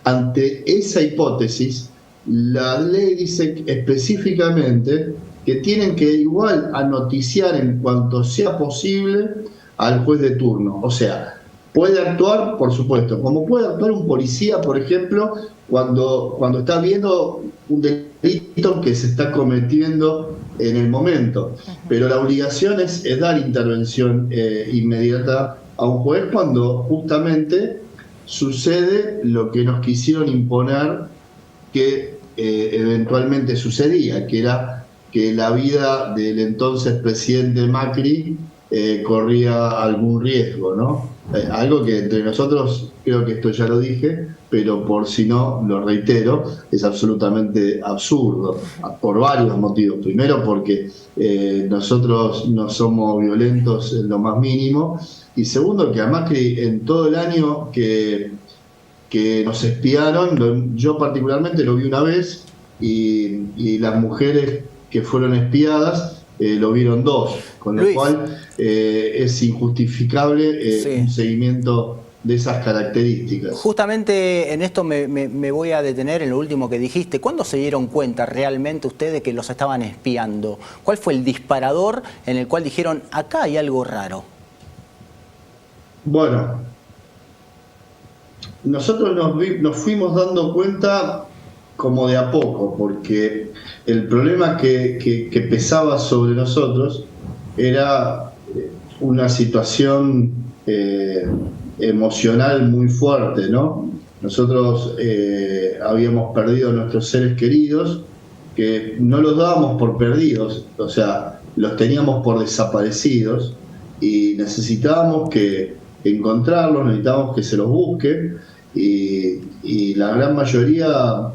ante esa hipótesis, la ley dice específicamente que tienen que igual a noticiar en cuanto sea posible al juez de turno. O sea, puede actuar, por supuesto, como puede actuar un policía, por ejemplo, cuando está viendo un delito que se está cometiendo en el momento. Pero la obligación es dar intervención inmediata a un juez cuando justamente sucede lo que nos quisieron imponer que eventualmente sucedía, que era que la vida del entonces presidente Macri corría algún riesgo, ¿no? Algo que entre nosotros, creo que esto ya lo dije, pero por si no, lo reitero, es absolutamente absurdo, por varios motivos. Primero, porque nosotros no somos violentos en lo más mínimo, y segundo, que a Macri en todo el año que nos espiaron, yo particularmente lo vi una vez, y las mujeres que fueron espiadas lo vieron dos, con lo cual es injustificable un seguimiento de esas características. Justamente en esto me voy a detener en lo último que dijiste. ¿Cuándo se dieron cuenta realmente ustedes que los estaban espiando? ¿Cuál fue el disparador en el cual dijeron, acá hay algo raro? Bueno, nosotros nos fuimos dando cuenta como de a poco, porque el problema que pesaba sobre nosotros era una situación emocional muy fuerte, ¿no? Nosotros habíamos perdido a nuestros seres queridos, que no los dábamos por perdidos, o sea, los teníamos por desaparecidos y necesitábamos que encontrarlos, necesitábamos que se los busque y la gran mayoría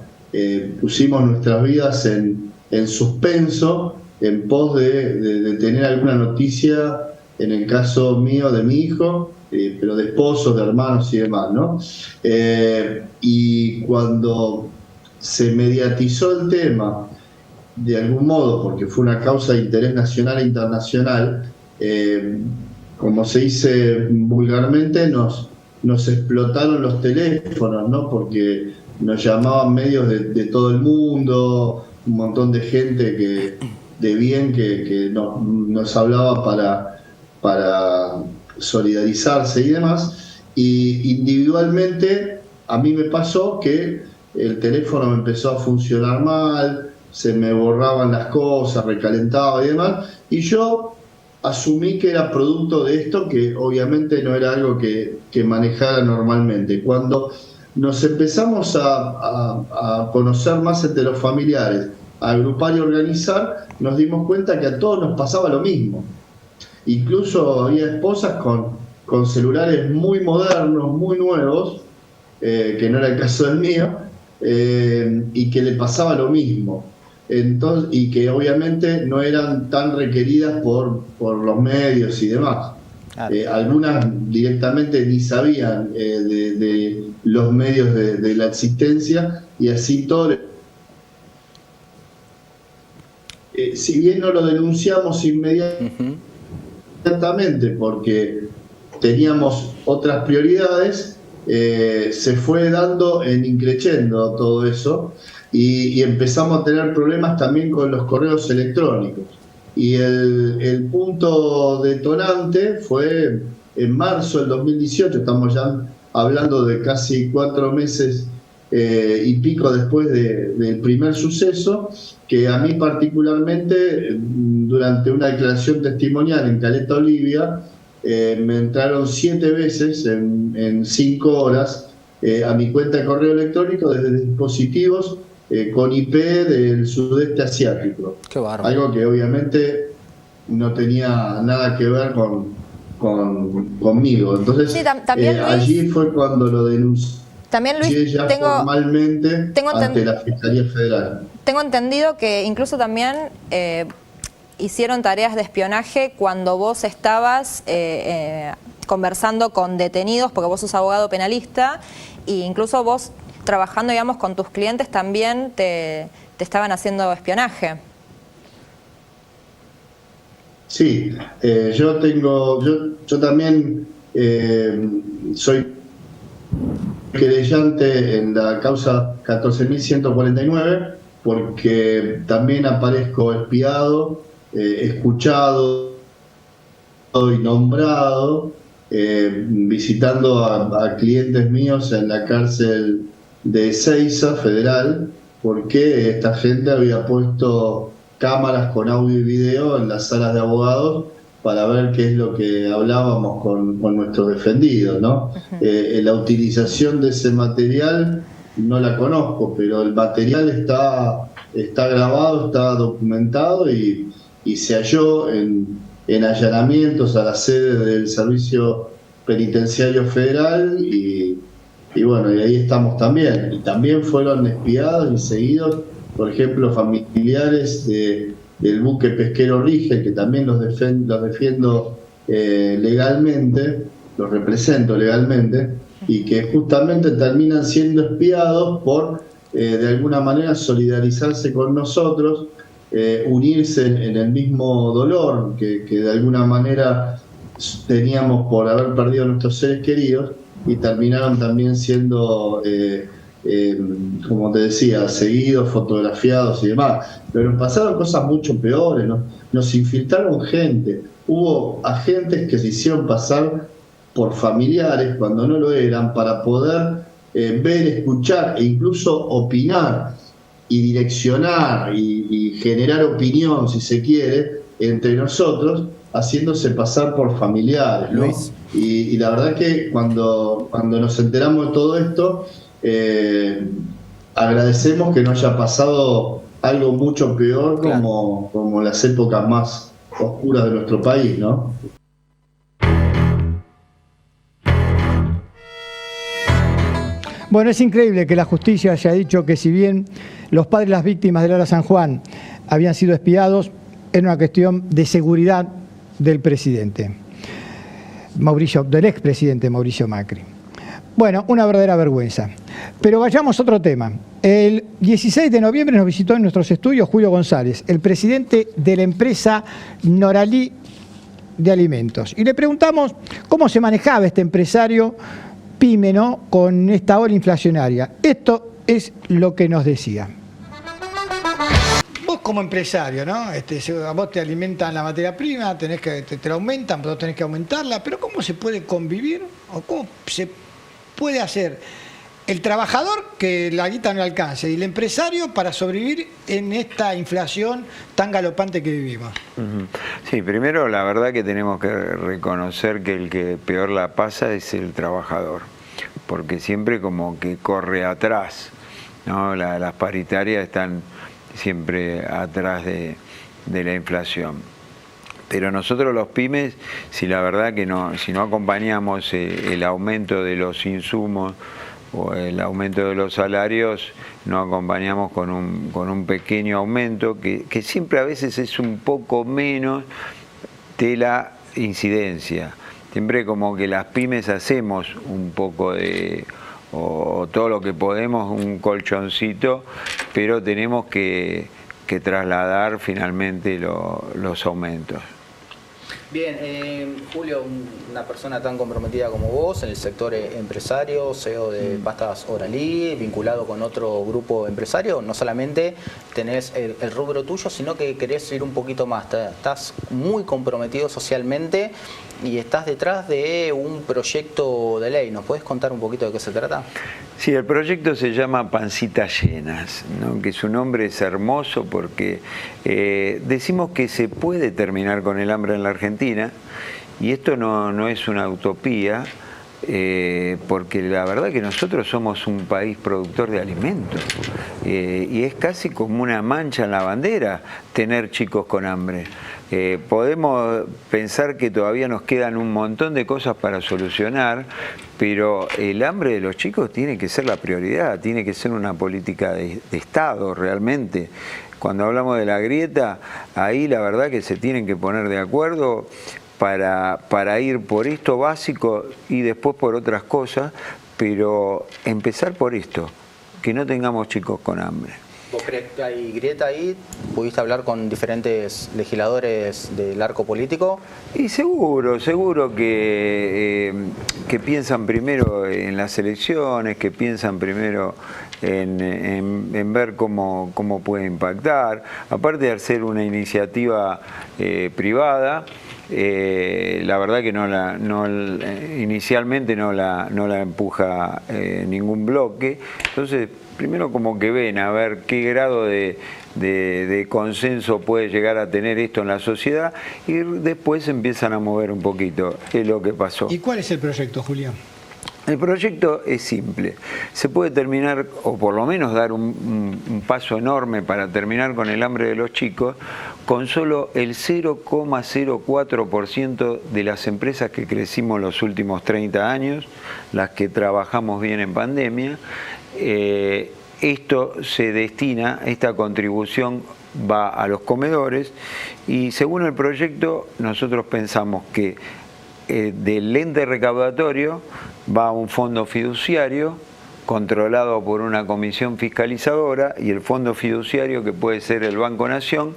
pusimos nuestras vidas en suspenso en pos de tener alguna noticia, en el caso mío de mi hijo, pero de esposos, de hermanos y demás, ¿no? Y cuando se mediatizó el tema, de algún modo, porque fue una causa de interés nacional e internacional, como se dice vulgarmente, nos explotaron los teléfonos, ¿no? Porque nos llamaban medios de todo el mundo, un montón de gente de bien que nos hablaba para solidarizarse y demás, y individualmente a mí me pasó que el teléfono me empezó a funcionar mal, se me borraban las cosas, recalentaba y demás, y yo asumí que era producto de esto, que obviamente no era algo que manejara normalmente. Cuando nos empezamos a conocer más entre los familiares, a agrupar y organizar, nos dimos cuenta que a todos nos pasaba lo mismo. Incluso había esposas con celulares muy modernos, muy nuevos, que no era el caso del mío, y que le pasaba lo mismo. Entonces, y que obviamente no eran tan requeridas por los medios y demás. Algunas directamente ni sabían de los medios de la existencia, y así todo. Si bien no lo denunciamos inmediatamente porque teníamos otras prioridades, se fue dando en increciendo todo eso, y empezamos a tener problemas también con los correos electrónicos. Y el punto detonante fue en marzo del 2018, estamos ya hablando de casi 4 meses y pico después del primer suceso, que a mí particularmente, durante una declaración testimonial en Caleta, Olivia, me entraron 7 veces en 5 horas a mi cuenta de correo electrónico desde dispositivos con IP del sudeste asiático. Qué bárbaro. Algo que obviamente no tenía nada que ver conmigo. Entonces, sí, también, Luis, allí fue cuando lo denuncié. También, Luis, formalmente ante la Fiscalía Federal. Tengo entendido que incluso también hicieron tareas de espionaje cuando vos estabas conversando con detenidos, porque vos sos abogado penalista, e incluso vos trabajando, digamos, con tus clientes también te estaban haciendo espionaje. Sí, yo también soy querellante en la causa 14.149, porque también aparezco espiado, escuchado y nombrado, visitando a clientes míos en la cárcel de Ezeiza Federal, porque esta gente había puesto cámaras con audio y video en las salas de abogados para ver qué es lo que hablábamos con nuestros defendidos, ¿no? La utilización de ese material no la conozco, pero el material está grabado, está documentado y se halló en allanamientos a la sede del Servicio Penitenciario Federal y bueno, y ahí estamos también. Y también fueron espiados y seguidos, por ejemplo, familiares del buque pesquero Rigel, que también los defiendo legalmente, los represento legalmente, y que justamente terminan siendo espiados por, de alguna manera, solidarizarse con nosotros, unirse en el mismo dolor que de alguna manera teníamos por haber perdido a nuestros seres queridos, y terminaron también siendo, como te decía, seguidos, fotografiados y demás. Pero nos pasaron cosas mucho peores, ¿no? Nos infiltraron gente, hubo agentes que se hicieron pasar por familiares cuando no lo eran, para poder ver, escuchar e incluso opinar y direccionar y generar opinión, si se quiere, entre nosotros, haciéndose pasar por familiares, ¿no? Y la verdad que cuando nos enteramos de todo esto, agradecemos que no haya pasado algo mucho peor como las épocas más oscuras de nuestro país, ¿no? Bueno, es increíble que la justicia haya dicho que si bien los padres de las víctimas del Ara San Juan habían sido espiados, era una cuestión de seguridad del presidente, del expresidente Mauricio Macri. Bueno, una verdadera vergüenza. Pero vayamos a otro tema. El 16 de noviembre nos visitó en nuestros estudios Julio González, el presidente de la empresa Noralí de Alimentos. Y le preguntamos cómo se manejaba este empresario pyme, ¿no?, con esta ola inflacionaria. Esto es lo que nos decía. Vos como empresario, ¿no? A vos te alimentan la materia prima, te la aumentan, pero tenés que aumentarla, pero ¿cómo se puede convivir o cómo se puede hacer el trabajador que la guita no alcance y el empresario para sobrevivir en esta inflación tan galopante que vivimos? Sí, primero la verdad que tenemos que reconocer que el que peor la pasa es el trabajador, porque siempre como que corre atrás, ¿no? Las paritarias están siempre atrás de la inflación. Pero nosotros los pymes, si la verdad que si no acompañamos el aumento de los insumos o el aumento de los salarios, no acompañamos con un pequeño aumento que siempre a veces es un poco menos de la incidencia. Siempre como que las pymes hacemos un poco o todo lo que podemos, un colchoncito, pero tenemos que trasladar finalmente los aumentos. Bien, Julio, una persona tan comprometida como vos en el sector empresario, CEO de Pastas Oralí, vinculado con otro grupo empresario, no solamente tenés el rubro tuyo, sino que querés ir un poquito más. Estás muy comprometido socialmente y estás detrás de un proyecto de ley. ¿Nos podés contar un poquito de qué se trata? Sí, el proyecto se llama Pancitas Llenas, ¿no? Que su nombre es hermoso porque decimos que se puede terminar con el hambre en la Argentina, y esto no es una utopía, porque la verdad que nosotros somos un país productor de alimentos, y es casi como una mancha en la bandera tener chicos con hambre. Podemos pensar que todavía nos quedan un montón de cosas para solucionar, pero el hambre de los chicos tiene que ser la prioridad, tiene que ser una política de Estado realmente. Cuando hablamos de la grieta, ahí la verdad que se tienen que poner de acuerdo para ir por esto básico y después por otras cosas, pero empezar por esto, que no tengamos chicos con hambre. ¿Vos crees que hay grieta ahí? ¿Pudiste hablar con diferentes legisladores del arco político? Y seguro que piensan primero en las elecciones, que piensan primero en ver cómo puede impactar. Aparte de ser una iniciativa privada, la verdad que inicialmente no la empuja ningún bloque. Entonces, primero como que ven a ver qué grado de consenso puede llegar a tener esto en la sociedad, y después empiezan a mover un poquito. Es lo que pasó. ¿Y cuál es el proyecto, Julián? El proyecto es simple. Se puede terminar, o por lo menos dar un paso enorme para terminar con el hambre de los chicos, con solo el 0,04% de las empresas que crecimos los últimos 30 años, las que trabajamos bien en pandemia. Esto se destina, esta contribución va a los comedores, y según el proyecto nosotros pensamos que del ente recaudatorio va a un fondo fiduciario controlado por una comisión fiscalizadora, y el fondo fiduciario, que puede ser el Banco Nación,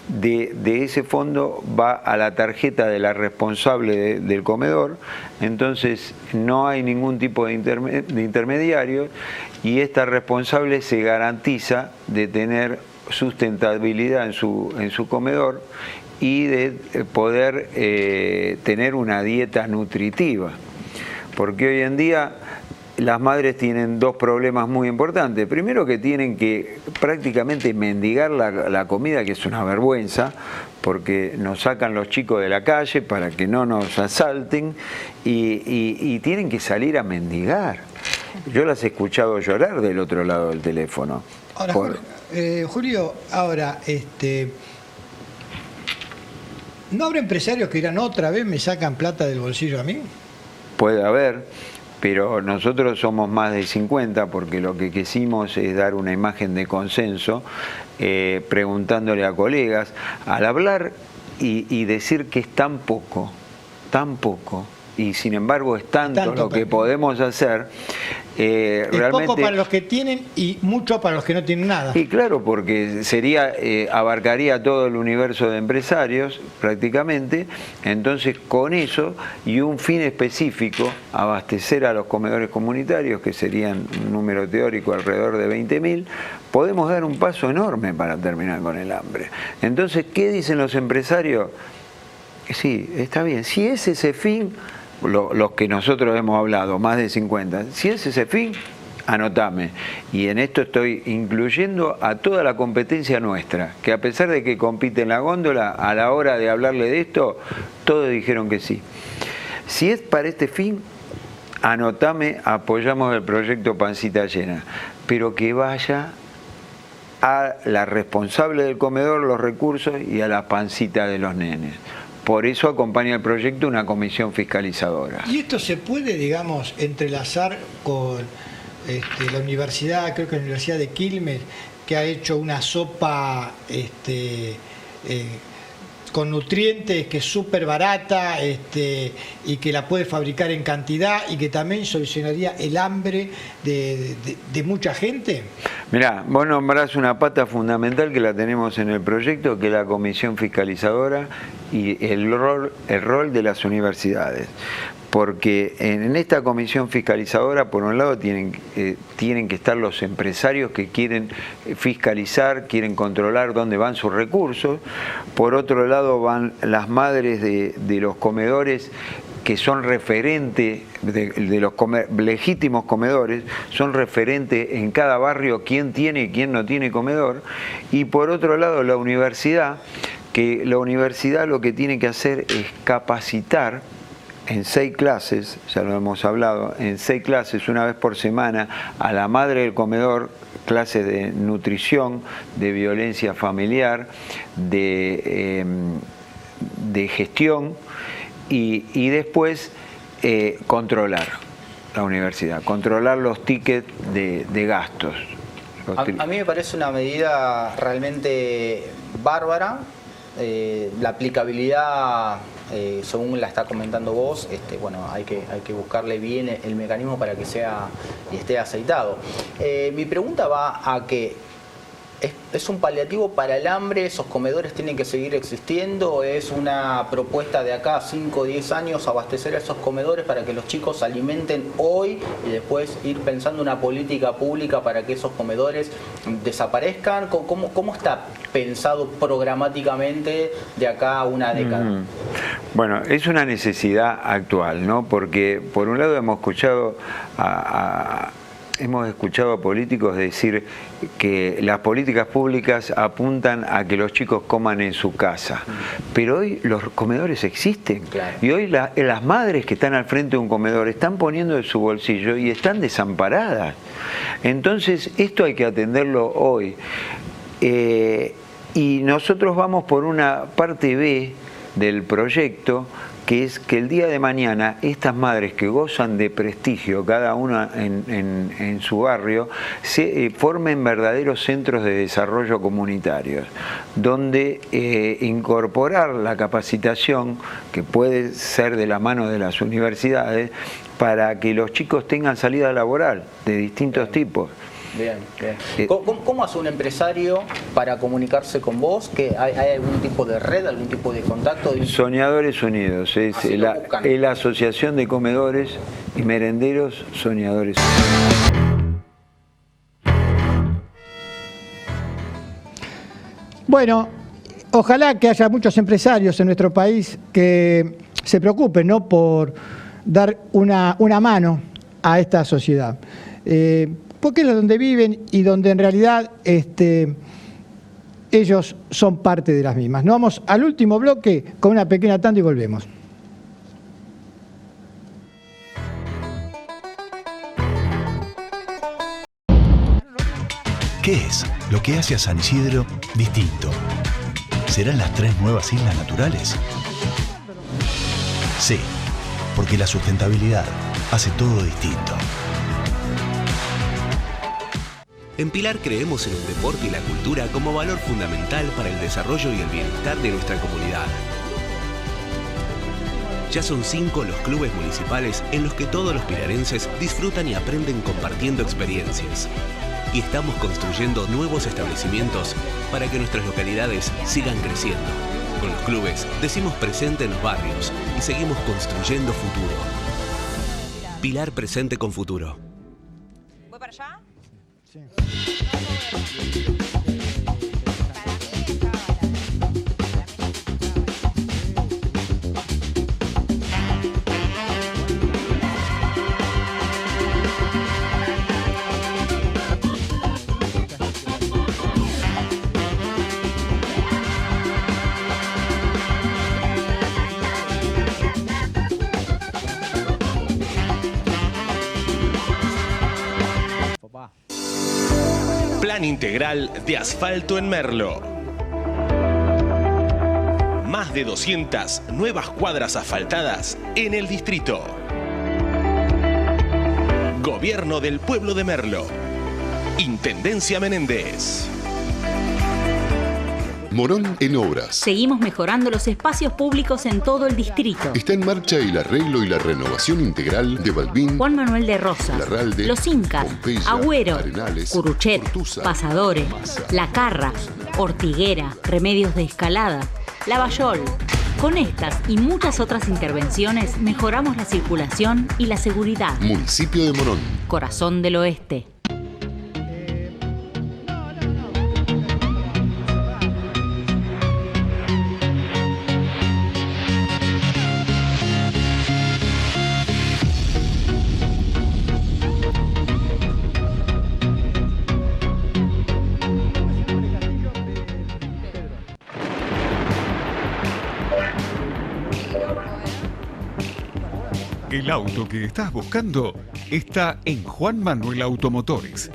de ese fondo va a la tarjeta de la responsable del comedor. Entonces no hay ningún tipo de intermediario, y esta responsable se garantiza de tener sustentabilidad en su comedor y de poder tener una dieta nutritiva. Porque hoy en día las madres tienen dos problemas muy importantes. Primero, que tienen que prácticamente mendigar la comida, que es una vergüenza, porque nos sacan los chicos de la calle para que no nos asalten y tienen que salir a mendigar. Yo las he escuchado llorar del otro lado del teléfono. Ahora, Julio, ahora, ¿no habrá empresarios que dirán otra vez me sacan plata del bolsillo a mí? Puede haber, pero nosotros somos más de 50 porque lo que quisimos es dar una imagen de consenso, preguntándole a colegas, al hablar y decir que es tan poco, y sin embargo es tanto lo que podemos hacer. Es realmente poco para los que tienen y mucho para los que no tienen nada. Y claro, porque sería abarcaría todo el universo de empresarios prácticamente. Entonces, con eso y un fin específico, abastecer a los comedores comunitarios, que serían un número teórico alrededor de 20.000, podemos dar un paso enorme para terminar con el hambre. Entonces, ¿qué dicen los empresarios? Sí, está bien, si es ese fin, los que nosotros hemos hablado, más de 50, si es ese fin, anotame. Y en esto estoy incluyendo a toda la competencia nuestra, que a pesar de que compite en la góndola, a la hora de hablarle de esto, todos dijeron que sí. Si es para este fin, anotame, apoyamos el proyecto Pancita Llena, pero que vaya a la responsable del comedor los recursos y a la pancita de los nenes. Por eso acompaña el proyecto una comisión fiscalizadora. ¿Y esto se puede, digamos, entrelazar con la universidad, creo que la Universidad de Quilmes, que ha hecho una sopa con nutrientes, que es súper barata y que la puede fabricar en cantidad y que también solucionaría el hambre de mucha gente? Mirá, vos nombrás una pata fundamental que la tenemos en el proyecto, que es la comisión fiscalizadora y el rol de las universidades. Porque en esta comisión fiscalizadora, por un lado, tienen que estar los empresarios que quieren fiscalizar, quieren controlar dónde van sus recursos. Por otro lado, van las madres de los comedores, que son referentes de los legítimos comedores, son referentes en cada barrio quién tiene y quién no tiene comedor. Y por otro lado, la universidad, que la universidad lo que tiene que hacer es capacitar en 6 clases, ya lo hemos hablado, en 6 clases, una vez por semana, a la madre del comedor, clases de nutrición, de violencia familiar, de gestión, y después controlar la universidad, controlar los tickets de gastos. A mí me parece una medida realmente bárbara. La aplicabilidad, según la está comentando vos, bueno, hay que buscarle bien el mecanismo para que sea y esté aceitado. Mi pregunta va a que ¿es un paliativo para el hambre? ¿Esos comedores tienen que seguir existiendo? ¿Es una propuesta de acá a 5 o 10 años abastecer a esos comedores para que los chicos se alimenten hoy y después ir pensando una política pública para que esos comedores desaparezcan? ¿Cómo está pensado programáticamente de acá a una década? Bueno, es una necesidad actual, ¿no? Porque por un lado hemos escuchado a políticos decir que las políticas públicas apuntan a que los chicos coman en su casa. Pero hoy los comedores existen. Claro. Y hoy las madres que están al frente de un comedor están poniendo de su bolsillo y están desamparadas. Entonces, esto hay que atenderlo hoy. Y nosotros vamos por una parte B del proyecto, que es que el día de mañana estas madres que gozan de prestigio, cada una en su barrio, se formen verdaderos centros de desarrollo comunitarios, donde incorporar la capacitación, que puede ser de la mano de las universidades, para que los chicos tengan salida laboral de distintos tipos. Bien, bien. ¿Cómo hace un empresario para comunicarse con vos? ¿Hay algún tipo de red, algún tipo de contacto? Soñadores Unidos, es la Asociación de Comedores y Merenderos Soñadores Unidos. Bueno, ojalá que haya muchos empresarios en nuestro país que se preocupen, ¿no?, por dar una mano a esta sociedad. Porque es donde viven y donde en realidad ellos son parte de las mismas. Nos vamos al último bloque con una pequeña tanda y volvemos. ¿Qué es lo que hace a San Isidro distinto? ¿Serán las 3 nuevas islas naturales? Sí, porque la sustentabilidad hace todo distinto. En Pilar creemos en el deporte y la cultura como valor fundamental para el desarrollo y el bienestar de nuestra comunidad. Ya son 5 los clubes municipales en los que todos los pilarenses disfrutan y aprenden compartiendo experiencias. Y estamos construyendo nuevos establecimientos para que nuestras localidades sigan creciendo. Con los clubes decimos presente en los barrios y seguimos construyendo futuro. Pilar presente con futuro. ¿Voy para allá? Sí. Plan integral de asfalto en Merlo. Más de 200 nuevas cuadras asfaltadas en el distrito. Gobierno del Pueblo de Merlo. Intendencia Menéndez. Morón en obras. Seguimos mejorando los espacios públicos en todo el distrito. Está en marcha el arreglo y la renovación integral de Balbín, Juan Manuel de Rosas, Larralde, Los Incas, Pompeya, Agüero, Arenales, Curuchet, Ortuza, Pasadores, Massa, La Carra, Ortiguera, Remedios de Escalada, Lavallol. Con estas y muchas otras intervenciones mejoramos la circulación y la seguridad. Municipio de Morón. Corazón del Oeste. El auto que estás buscando está en Juan Manuel Automotores.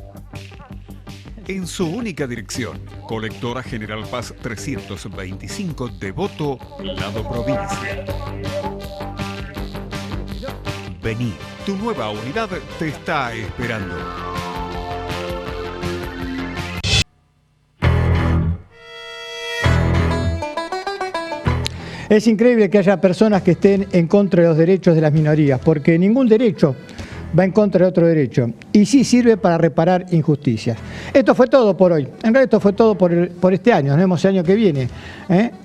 En su única dirección, Colectora General Paz 325, Devoto, lado provincia. Vení, tu nueva unidad te está esperando. Es increíble que haya personas que estén en contra de los derechos de las minorías, porque ningún derecho va en contra de otro derecho y sí sirve para reparar injusticias. Esto fue todo por hoy. En realidad esto fue todo por este año. Nos vemos el año que viene,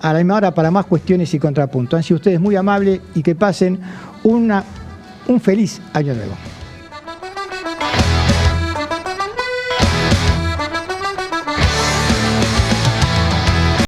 a la misma hora para más cuestiones y contrapuntos. Han sido ustedes muy amables y que pasen un feliz año nuevo.